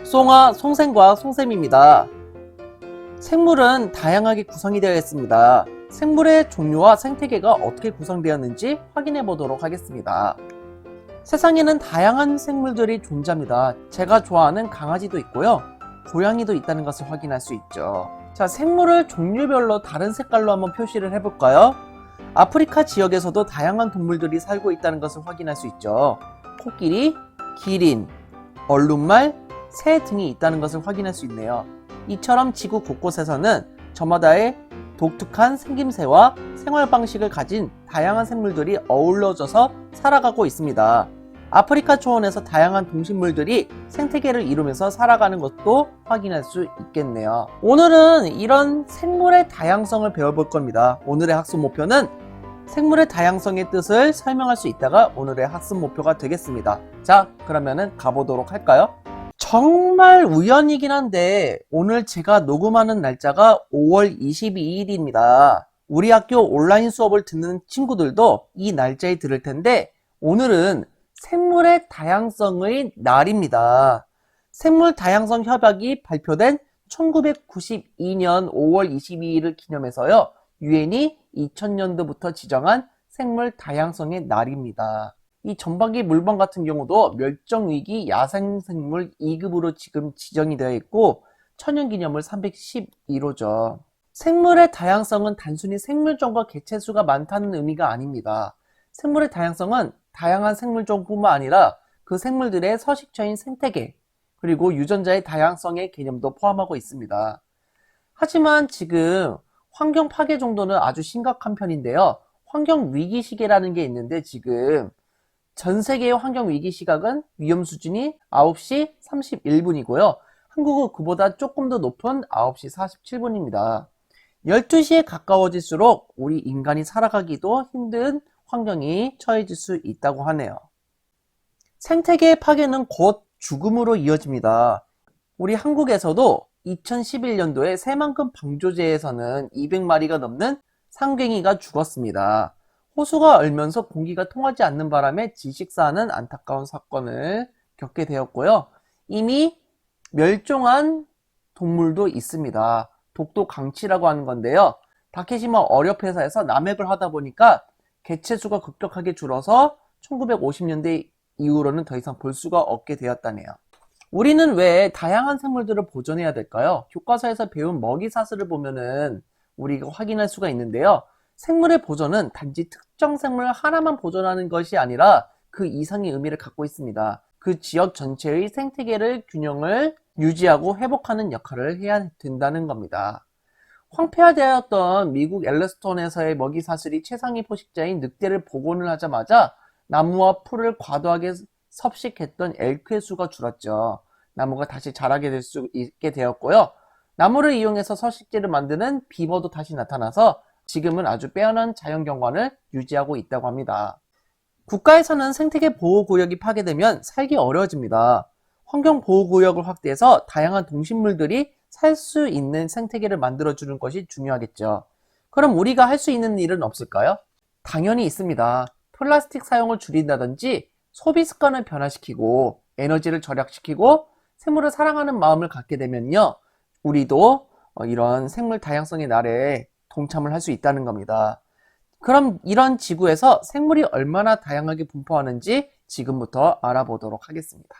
송아, 송생과 송샘입니다. 생물은 다양하게 구성이 되어 있습니다. 생물의 종류와 생태계가 어떻게 구성되었는지 확인해 보도록 하겠습니다. 세상에는 다양한 생물들이 존재합니다. 제가 좋아하는 강아지도 있고요. 고양이도 있다는 것을 확인할 수 있죠. 자, 생물을 종류별로 다른 색깔로 한번 표시를 해볼까요? 아프리카 지역에서도 다양한 동물들이 살고 있다는 것을 확인할 수 있죠. 코끼리, 기린, 얼룩말, 새 등이 있다는 것을 확인할 수 있네요. 이처럼 지구 곳곳에서는 저마다의 독특한 생김새와 생활 방식을 가진 다양한 생물들이 어우러져서 살아가고 있습니다. 아프리카 초원에서 다양한 동식물들이 생태계를 이루면서 살아가는 것도 확인할 수 있겠네요. 오늘은 이런 생물의 다양성을 배워볼 겁니다. 오늘의 학습 목표는 생물의 다양성의 뜻을 설명할 수 있다가 오늘의 학습 목표가 되겠습니다. 자, 그러면은 가보도록 할까요? 정말 우연이긴 한데 오늘 제가 녹음하는 날짜가 5월 22일입니다. 우리 학교 온라인 수업을 듣는 친구들도 이 날짜에 들을 텐데 오늘은 생물의 다양성의 날입니다. 생물 다양성 협약이 발표된 1992년 5월 22일을 기념해서요. 유엔이 2000년도부터 지정한 생물 다양성의 날입니다. 이 점박이 물범 같은 경우도 멸종위기 야생생물 2급으로 지금 지정이 되어 있고 천연기념물 311호죠. 생물의 다양성은 단순히 생물종과 개체수가 많다는 의미가 아닙니다. 생물의 다양성은 다양한 생물종뿐만 아니라 그 생물들의 서식처인 생태계 그리고 유전자의 다양성의 개념도 포함하고 있습니다. 하지만 지금 환경 파괴 정도는 아주 심각한 편인데요. 환경 위기 시계라는 게 있는데 지금 전 세계의 환경 위기 시각은 위험 수준이 9시 31분이고요. 한국은 그보다 조금 더 높은 9시 47분입니다. 12시에 가까워질수록 우리 인간이 살아가기도 힘든 환경이 처해질 수 있다고 하네요. 생태계의 파괴는 곧 죽음으로 이어집니다. 우리 한국에서도 2011년도에 새만금 방조제에서는 200마리가 넘는 상갱이가 죽었습니다. 호수가 얼면서 공기가 통하지 않는 바람에 질식사하는 안타까운 사건을 겪게 되었고요. 이미 멸종한 동물도 있습니다. 독도 강치라고 하는 건데요. 다케시마 어렵회사에서 남획을 하다 보니까 개체수가 급격하게 줄어서 1950년대 이후로는 더 이상 볼 수가 없게 되었다네요. 우리는 왜 다양한 생물들을 보존해야 될까요? 교과서에서 배운 먹이사슬을 보면은 우리가 확인할 수가 있는데요. 생물의 보존은 단지 특정 생물 하나만 보존하는 것이 아니라 그 이상의 의미를 갖고 있습니다. 그 지역 전체의 생태계를 균형을 유지하고 회복하는 역할을 해야 된다는 겁니다. 황폐화되었던 미국 엘러스톤에서의 먹이사슬이 최상위 포식자인 늑대를 복원을 하자마자 나무와 풀을 과도하게 섭식했던 엘크의 수가 줄었죠. 나무가 다시 자라게 될 수 있게 되었고요. 나무를 이용해서 서식지를 만드는 비버도 다시 나타나서 지금은 아주 빼어난 자연경관을 유지하고 있다고 합니다. 국가에서는 생태계 보호구역이 파괴되면 살기 어려워집니다. 환경보호구역을 확대해서 다양한 동식물들이 살 수 있는 생태계를 만들어주는 것이 중요하겠죠. 그럼 우리가 할 수 있는 일은 없을까요? 당연히 있습니다. 플라스틱 사용을 줄인다든지 소비 습관을 변화시키고 에너지를 절약시키고 생물을 사랑하는 마음을 갖게 되면요. 우리도 이런 생물 다양성의 날에 동참을 할 수 있다는 겁니다. 그럼 이런 지구에서 생물이 얼마나 다양하게 분포하는지 지금부터 알아보도록 하겠습니다.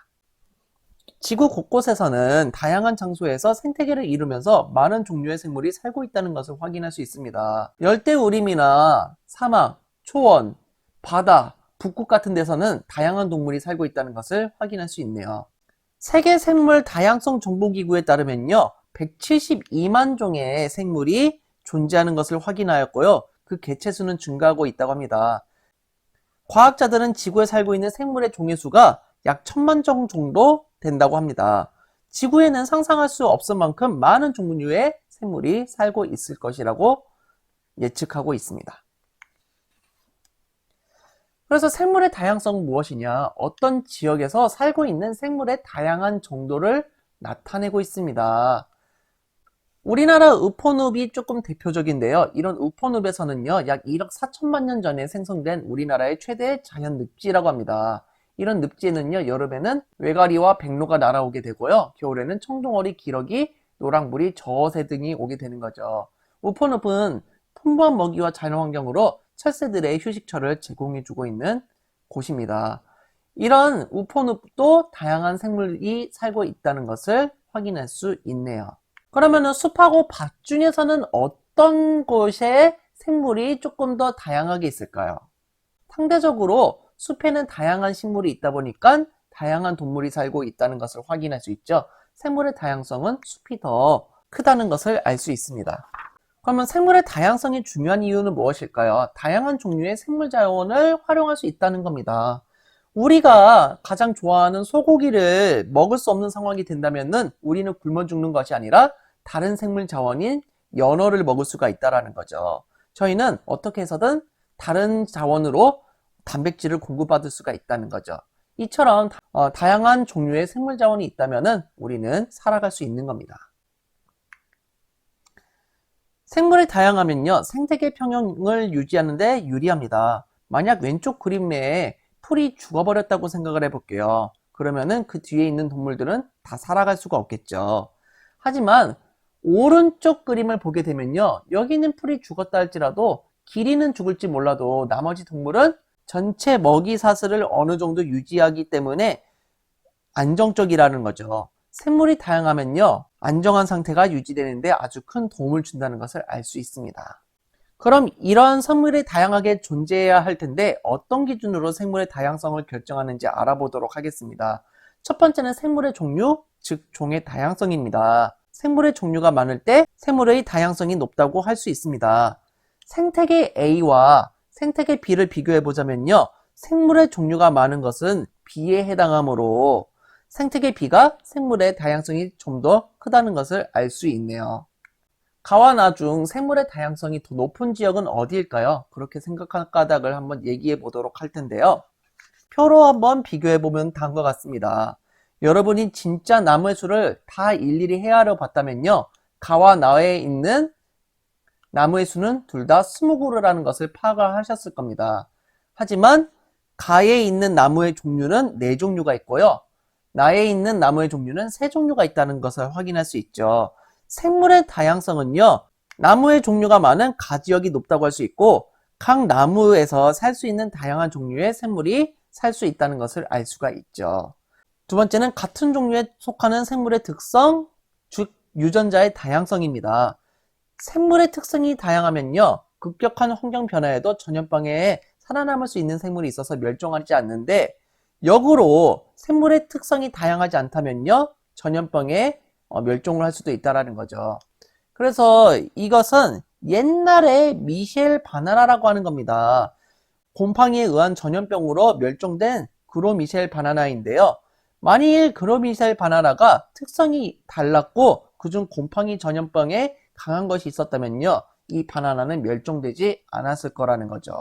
지구 곳곳에서는 다양한 장소에서 생태계를 이루면서 많은 종류의 생물이 살고 있다는 것을 확인할 수 있습니다. 열대우림이나 사막, 초원, 바다, 북극 같은 데서는 다양한 동물이 살고 있다는 것을 확인할 수 있네요. 세계 생물 다양성 정보기구에 따르면요. 172만 종의 생물이 존재하는 것을 확인하였고요. 그 개체수는 증가하고 있다고 합니다. 과학자들은 지구에 살고 있는 생물의 종의 수가 약 1000만 종 정도 된다고 합니다. 지구에는 상상할 수 없을 만큼 많은 종류의 생물이 살고 있을 것이라고 예측하고 있습니다. 그래서 생물의 다양성은 무엇이냐? 어떤 지역에서 살고 있는 생물의 다양한 정도를 나타내고 있습니다. 우리나라 우포늪이 조금 대표적인데요. 이런 우포늪에서는요, 약 1억 4천만 년 전에 생성된 우리나라의 최대 자연 늪지라고 합니다. 이런 늪지에는요, 여름에는 외가리와 백로가 날아오게 되고요. 겨울에는 청둥오리, 기러기, 노랑부리, 저어새 등이 오게 되는 거죠. 우포늪은 풍부한 먹이와 자연환경으로 철새들의 휴식처를 제공해주고 있는 곳입니다. 이런 우포늪도 다양한 생물이 살고 있다는 것을 확인할 수 있네요. 그러면은 숲하고 밭 중에서는 어떤 곳에 생물이 조금 더 다양하게 있을까요? 상대적으로 숲에는 다양한 식물이 있다 보니까 다양한 동물이 살고 있다는 것을 확인할 수 있죠. 생물의 다양성은 숲이 더 크다는 것을 알 수 있습니다. 그러면 생물의 다양성이 중요한 이유는 무엇일까요? 다양한 종류의 생물 자원을 활용할 수 있다는 겁니다. 우리가 가장 좋아하는 소고기를 먹을 수 없는 상황이 된다면은 우리는 굶어 죽는 것이 아니라 다른 생물 자원인 연어를 먹을 수가 있다는 거죠. 저희는 어떻게 해서든 다른 자원으로 단백질을 공급받을 수가 있다는 거죠. 이처럼 다양한 종류의 생물 자원이 있다면은 우리는 살아갈 수 있는 겁니다. 생물이 다양하면요, 생태계 평형을 유지하는 데 유리합니다. 만약 왼쪽 그림 내에 풀이 죽어버렸다고 생각을 해볼게요. 그러면은 그 뒤에 있는 동물들은 다 살아갈 수가 없겠죠. 하지만 오른쪽 그림을 보게 되면요, 여기 있는 풀이 죽었다 할지라도 기린은 죽을지 몰라도 나머지 동물은 전체 먹이 사슬을 어느 정도 유지하기 때문에 안정적이라는 거죠. 생물이 다양하면요, 안정한 상태가 유지되는데 아주 큰 도움을 준다는 것을 알 수 있습니다. 그럼 이런 생물이 다양하게 존재해야 할 텐데 어떤 기준으로 생물의 다양성을 결정하는지 알아보도록 하겠습니다. 첫 번째는 생물의 종류, 즉 종의 다양성입니다. 생물의 종류가 많을 때 생물의 다양성이 높다고 할 수 있습니다. 생태계 A와 생태계 B를 비교해 보자면요, 생물의 종류가 많은 것은 B에 해당하므로 생태계 B가 생물의 다양성이 좀 더 크다는 것을 알 수 있네요. 가와 나 중 생물의 다양성이 더 높은 지역은 어디일까요? 그렇게 생각한 까닭을 한번 얘기해 보도록 할 텐데요. 표로 한번 비교해 보면 다음과 같습니다. 여러분이 진짜 나무의 수를 다 일일이 헤아려 봤다면요, 가와 나에 있는 나무의 수는 둘 다 20그루라는 것을 파악을 하셨을 겁니다. 하지만 가에 있는 나무의 종류는 4종류가 있고요, 나에 있는 나무의 종류는 3종류가 있다는 것을 확인할 수 있죠. 생물의 다양성은요, 나무의 종류가 많은 가 지역이 높다고 할 수 있고 각 나무에서 살 수 있는 다양한 종류의 생물이 살 수 있다는 것을 알 수가 있죠. 두 번째는 같은 종류에 속하는 생물의 특성, 즉 유전자의 다양성입니다. 생물의 특성이 다양하면요, 급격한 환경 변화에도 전염병에 살아남을 수 있는 생물이 있어서 멸종하지 않는데, 역으로 생물의 특성이 다양하지 않다면요, 전염병에 멸종을 할 수도 있다는 거죠. 그래서 이것은 옛날에 미셸 바나나라고 하는 겁니다. 곰팡이에 의한 전염병으로 멸종된 그로미셸 바나나인데요. 만일 그로미셸 바나나가 특성이 달랐고 그중 곰팡이 전염병에 강한 것이 있었다면요, 이 바나나는 멸종되지 않았을 거라는 거죠.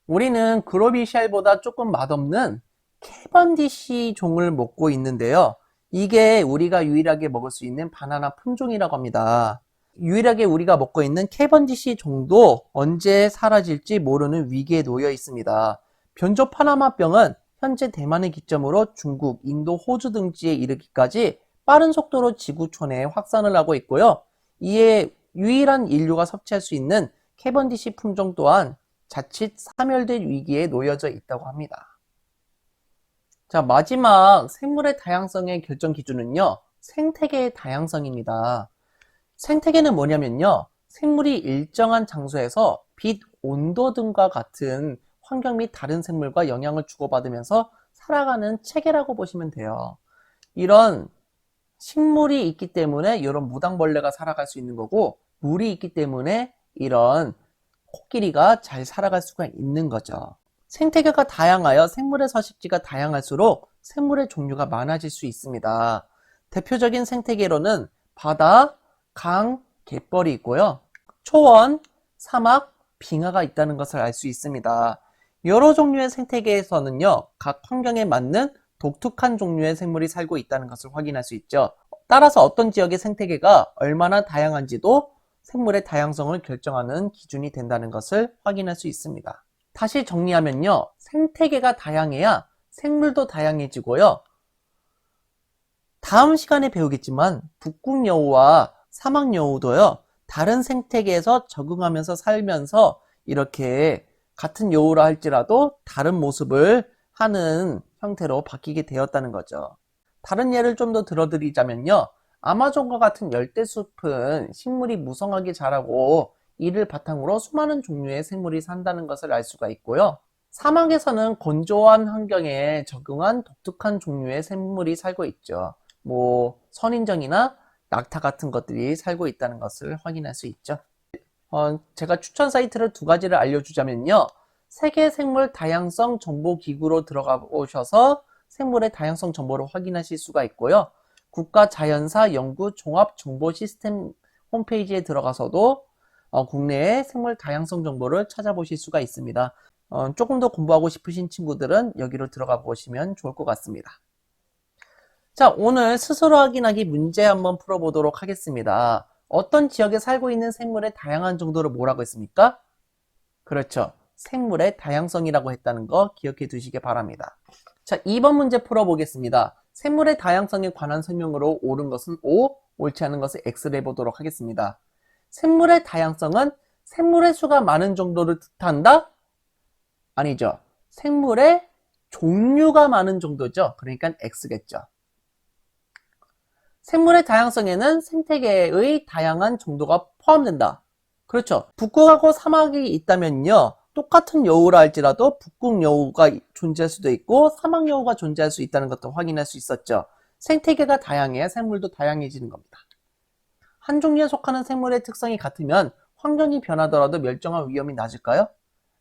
우리는 그로미셸보다 조금 맛없는 캐번디시 종을 먹고 있는데요. 이게 우리가 유일하게 먹을 수 있는 바나나 품종이라고 합니다. 유일하게 우리가 먹고 있는 캐번디시 종도 언제 사라질지 모르는 위기에 놓여 있습니다. 변조 파나마병은 현재 대만을 기점으로 중국, 인도, 호주 등지에 이르기까지 빠른 속도로 지구촌에 확산을 하고 있고요. 이에 유일한 인류가 섭취할 수 있는 캐번디시 품종 또한 자칫 사멸될 위기에 놓여져 있다고 합니다. 자, 마지막 생물의 다양성의 결정 기준은요, 생태계의 다양성입니다. 생태계는 뭐냐면요, 생물이 일정한 장소에서 빛, 온도 등과 같은 환경 및 다른 생물과 영향을 주고받으면서 살아가는 체계라고 보시면 돼요. 이런 식물이 있기 때문에 이런 무당벌레가 살아갈 수 있는 거고, 물이 있기 때문에 이런 코끼리가 잘 살아갈 수가 있는 거죠. 생태계가 다양하여 생물의 서식지가 다양할수록 생물의 종류가 많아질 수 있습니다. 대표적인 생태계로는 바다, 강, 갯벌이 있고요. 초원, 사막, 빙하가 있다는 것을 알 수 있습니다. 여러 종류의 생태계에서는요, 각 환경에 맞는 독특한 종류의 생물이 살고 있다는 것을 확인할 수 있죠. 따라서 어떤 지역의 생태계가 얼마나 다양한지도 생물의 다양성을 결정하는 기준이 된다는 것을 확인할 수 있습니다. 다시 정리하면요, 생태계가 다양해야 생물도 다양해지고요. 다음 시간에 배우겠지만 북극여우와 사막여우도요. 다른 생태계에서 적응하면서 살면서 이렇게 같은 여우라 할지라도 다른 모습을 하는 형태로 바뀌게 되었다는 거죠. 다른 예를 좀 더 들어드리자면요. 아마존과 같은 열대숲은 식물이 무성하게 자라고 이를 바탕으로 수많은 종류의 생물이 산다는 것을 알 수가 있고요. 사막에서는 건조한 환경에 적응한 독특한 종류의 생물이 살고 있죠. 선인장이나 낙타 같은 것들이 살고 있다는 것을 확인할 수 있죠. 제가 추천 사이트를 두 가지를 알려주자면요. 세계 생물 다양성 정보 기구로 들어가 보셔서 생물의 다양성 정보를 확인하실 수가 있고요. 국가자연사 연구 종합 정보 시스템 홈페이지에 들어가서도 국내의 생물 다양성 정보를 찾아보실 수가 있습니다. 조금 더 공부하고 싶으신 친구들은 여기로 들어가 보시면 좋을 것 같습니다. 자, 오늘 스스로 확인하기 문제 한번 풀어보도록 하겠습니다. 어떤 지역에 살고 있는 생물의 다양한 정도를 뭐라고 했습니까? 그렇죠. 생물의 다양성이라고 했다는 거 기억해 두시기 바랍니다. 자, 2번 문제 풀어보겠습니다. 생물의 다양성에 관한 설명으로 옳은 것은 O, 옳지 않은 것은 X를 해보도록 하겠습니다. 생물의 다양성은 생물의 수가 많은 정도를 뜻한다? 아니죠. 생물의 종류가 많은 정도죠. 그러니까 X겠죠. 생물의 다양성에는 생태계의 다양한 정도가 포함된다. 그렇죠. 북극하고 사막이 있다면요. 똑같은 여우라 할지라도 북극 여우가 존재할 수도 있고 사막 여우가 존재할 수 있다는 것도 확인할 수 있었죠. 생태계가 다양해야 생물도 다양해지는 겁니다. 한 종류에 속하는 생물의 특성이 같으면 환경이 변하더라도 멸종할 위험이 낮을까요?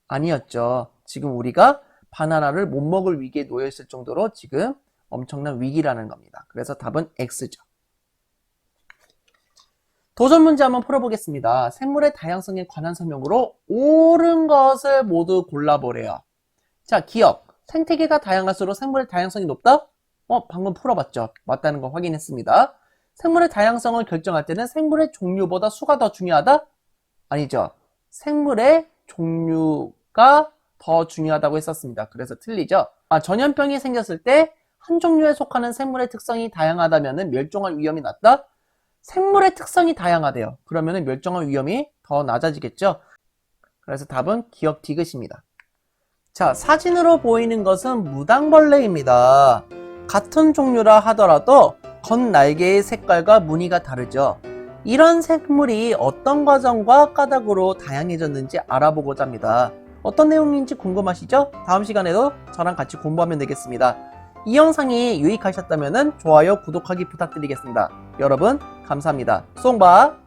아니었죠. 지금 우리가 바나나를 못 먹을 위기에 놓여 있을 정도로 지금 엄청난 위기라는 겁니다. 그래서 답은 X죠. 도전 문제 한번 풀어보겠습니다. 생물의 다양성에 관한 설명으로 옳은 것을 모두 골라보래요. 자, 기억. 생태계가 다양할수록 생물의 다양성이 높다? 방금 풀어봤죠. 맞다는 거 확인했습니다. 생물의 다양성을 결정할 때는 생물의 종류보다 수가 더 중요하다? 아니죠. 생물의 종류가 더 중요하다고 했었습니다. 그래서 틀리죠. 전염병이 생겼을 때 한 종류에 속하는 생물의 특성이 다양하다면 멸종할 위험이 낮다? 생물의 특성이 다양하대요. 그러면 멸종할 위험이 더 낮아지겠죠. 그래서 답은 기억 디귿입니다. 자, 사진으로 보이는 것은 무당벌레입니다. 같은 종류라 하더라도 겉날개의 색깔과 무늬가 다르죠. 이런 생물이 어떤 과정과 까닭으로 다양해졌는지 알아보고자 합니다. 어떤 내용인지 궁금하시죠? 다음 시간에도 저랑 같이 공부하면 되겠습니다. 이 영상이 유익하셨다면 좋아요, 구독하기 부탁드리겠습니다. 여러분 감사합니다. 송바